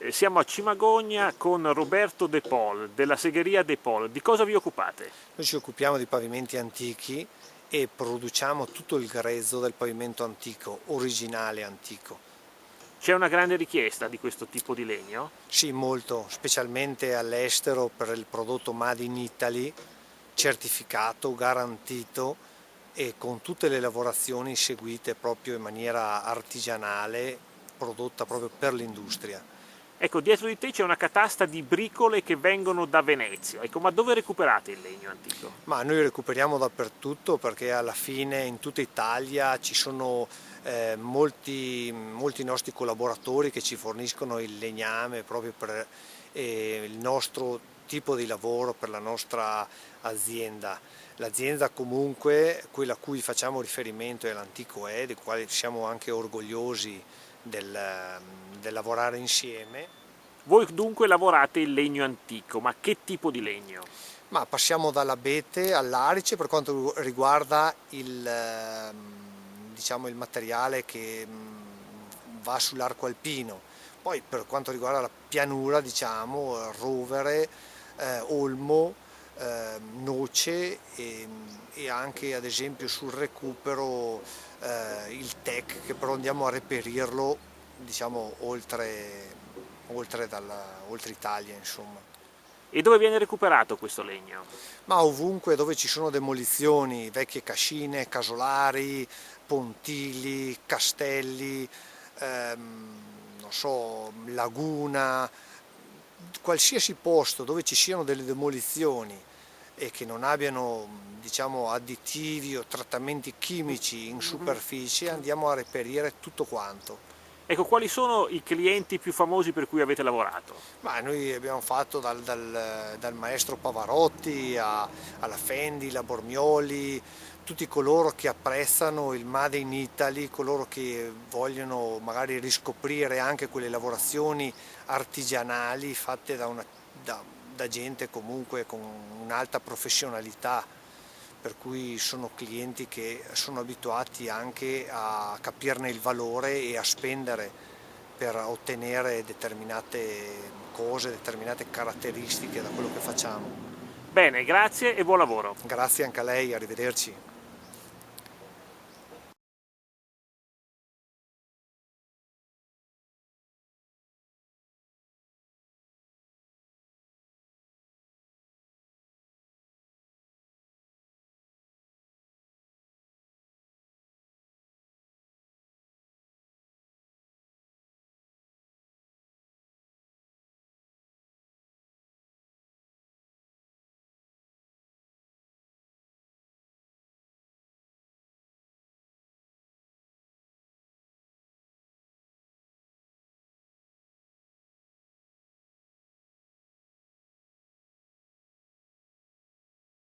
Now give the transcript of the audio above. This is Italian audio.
Siamo a Cimagogna con Roberto De Pol della segheria De Pol. Di cosa vi occupate? Noi ci occupiamo di pavimenti antichi e produciamo tutto il grezzo del pavimento antico, originale antico. C'è una grande richiesta di questo tipo di legno? Sì, molto, specialmente all'estero per il prodotto Made in Italy, certificato, garantito e con tutte le lavorazioni seguite proprio in maniera artigianale, prodotta proprio per l'industria. Ecco, dietro di te c'è una catasta di bricole che vengono da Venezia. Ecco, ma dove recuperate il legno antico? Ma noi recuperiamo dappertutto perché alla fine in tutta Italia ci sono molti nostri collaboratori che ci forniscono il legname proprio per il nostro tipo di lavoro, per la nostra azienda. L'azienda comunque, quella a cui facciamo riferimento è l'Antico E, del quale siamo anche orgogliosi del lavorare insieme. Voi dunque lavorate il legno antico, ma che tipo di legno? Ma passiamo dall'abete all'arice per quanto riguarda diciamo, il materiale che va sull'arco alpino. Poi per quanto riguarda la pianura, diciamo, rovere, olmo, noce e anche ad esempio sul recupero il tech, che però andiamo a reperirlo, diciamo, oltre Italia, insomma. E dove viene recuperato questo legno? Ma ovunque dove ci sono demolizioni, vecchie cascine, casolari, pontili, castelli, non so, laguna, qualsiasi posto dove ci siano delle demolizioni e che non abbiano, diciamo, additivi o trattamenti chimici in superficie, andiamo a reperire tutto quanto. Ecco, quali sono i clienti più famosi per cui avete lavorato? Ma noi abbiamo fatto dal maestro Pavarotti alla Fendi, la Bormioli, tutti coloro che apprezzano il Made in Italy, coloro che vogliono magari riscoprire anche quelle lavorazioni artigianali fatte da gente comunque con un'alta professionalità, per cui sono clienti che sono abituati anche a capirne il valore e a spendere per ottenere determinate cose, determinate caratteristiche da quello che facciamo. Bene, grazie e buon lavoro. Grazie anche a lei, arrivederci.